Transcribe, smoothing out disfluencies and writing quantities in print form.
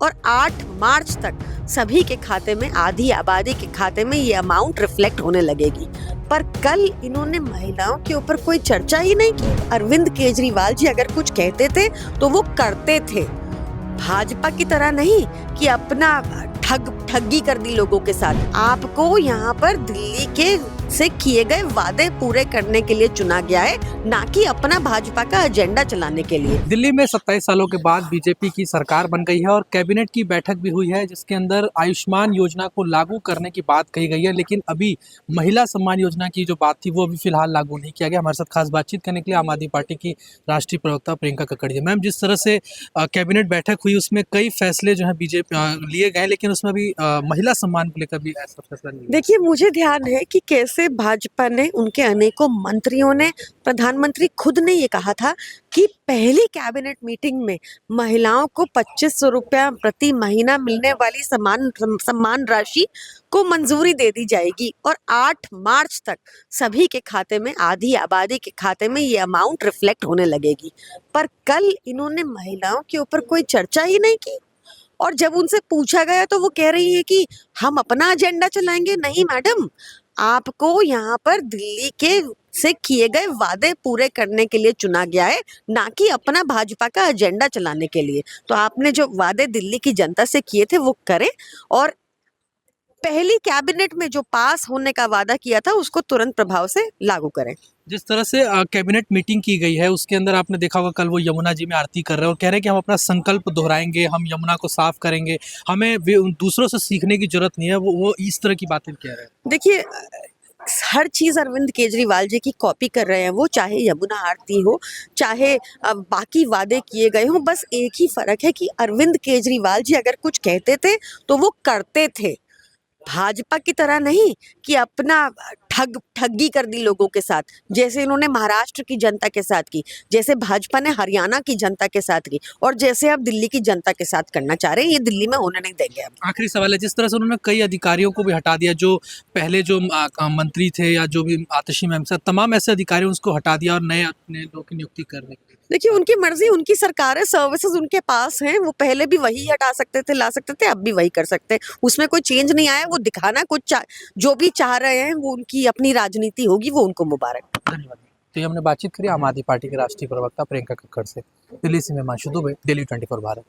और 8 मार्च तक सभी के खाते में, आधी आबादी के खाते में ये अमाउंट रिफ्लेक्ट होने लगेगी। पर कल इन्होंने महिलाओं के ऊपर कोई चर्चा ही नहीं की। अरविंद केजरीवाल जी अगर कुछ कहते थे तो वो करते थे, भाजपा की तरह नहीं कि अपना ठगी कर दी लोगों के साथ। आपको यहाँ पर दिल्ली के से किए गए वादे पूरे करने के लिए चुना गया है, ना कि अपना भाजपा का एजेंडा चलाने के लिए। दिल्ली में 27 सालों के बाद बीजेपी की सरकार बन गई है और कैबिनेट की बैठक भी हुई है, जिसके अंदर आयुष्मान योजना को लागू करने की बात कही गई है। लेकिन अभी महिला सम्मान योजना की जो बात थी वो अभी फिलहाल लागू नहीं किया गया। हमारे साथ खास बातचीत करने के लिए आम आदमी पार्टी की राष्ट्रीय प्रवक्ता प्रियंका कक्कड़ जी। मैम, जिस तरह से कैबिनेट बैठक हुई उसमें कई फैसले जो है बीजेपी लिए गए, लेकिन उसमें अभी महिला सम्मान को लेकर भी ऐसा फैसला नहीं। देखिए, मुझे ध्यान है कि कैसे भाजपा ने, उनके अनेकों मंत्रियों ने, प्रधानमंत्री खुद ने ये कहा था कि पहली कैबिनेट मीटिंग में महिलाओं को 2500 रुपया प्रति महीना मिलने वाली सम्मान राशि को मंजूरी दे दी जाएगी और 8 मार्च तक सभी के खाते में, आधी आबादी के खाते में ये अमाउंट रिफ्लेक्ट होने लगेगी। पर कल इन्होंने महिलाओं के ऊपर कोई चर्चा ही नहीं की और जब उनसे पूछा गया तो वो कह रही है कि हम अपना एजेंडा चलाएंगे। नहीं मैडम, आपको यहाँ पर दिल्ली के से किए गए वादे पूरे करने के लिए चुना गया है, ना कि अपना भाजपा का एजेंडा चलाने के लिए। तो आपने जो वादे दिल्ली की जनता से किए थे वो करें और पहली कैबिनेट में जो पास होने का वादा किया था उसको तुरंत प्रभाव से लागू करें। जिस तरह से कैबिनेट मीटिंग की गई है उसके अंदर आपने देखा होगा कल वो यमुना जी में आरती कर रहे हैं और कह रहे हैं कि हम अपना संकल्प दोहराएंगे, हम यमुना को साफ करेंगे, हमें दूसरों से सीखने की जरूरत नहीं है। वो इस तरह की बातें कह रहे हैं। देखिए, हर चीज अरविंद केजरीवाल जी की कॉपी कर रहे हैं वो, चाहे यमुना आरती हो, चाहे बाकी वादे किए गए हों। बस एक ही फर्क है कि अरविंद केजरीवाल जी अगर कुछ कहते थे तो वो करते थे, भाजपा की तरह नहीं कि अपना ठगी कर दी लोगों के साथ, जैसे इन्होंने महाराष्ट्र की जनता के साथ की, जैसे भाजपा ने हरियाणा की जनता के साथ की और जैसे अब दिल्ली की जनता के साथ करना चाह रहे हैं। ये दिल्ली में होने नहीं देंगे। अब आखिरी सवाल है, जिस तरह से उन्होंने कई अधिकारियों को भी हटा दिया, जो पहले जो मंत्री थे या जो भी आतिशी मैम साहब, तमाम ऐसे अधिकारियों उसको हटा दिया और नए अपने लोग की नियुक्ति करने के लिए। देखिए, उनकी मर्जी, उनकी सरकार है, सर्विसेज उनके पास हैं। वो पहले भी वही हटा सकते थे, ला सकते थे, अब भी वही कर सकते हैं। उसमें कोई चेंज नहीं आया। वो दिखाना कुछ जो भी चाह रहे हैं वो उनकी अपनी राजनीति होगी, वो उनको मुबारक। धन्यवाद। तो ये हमने बातचीत करी आम आदमी पार्टी के राष्ट्रीय प्रवक्ता प्रियंका कक्कड़ से। दिल्ली से मैं हिमांशु दुबे, दिल्ली 24 भारत।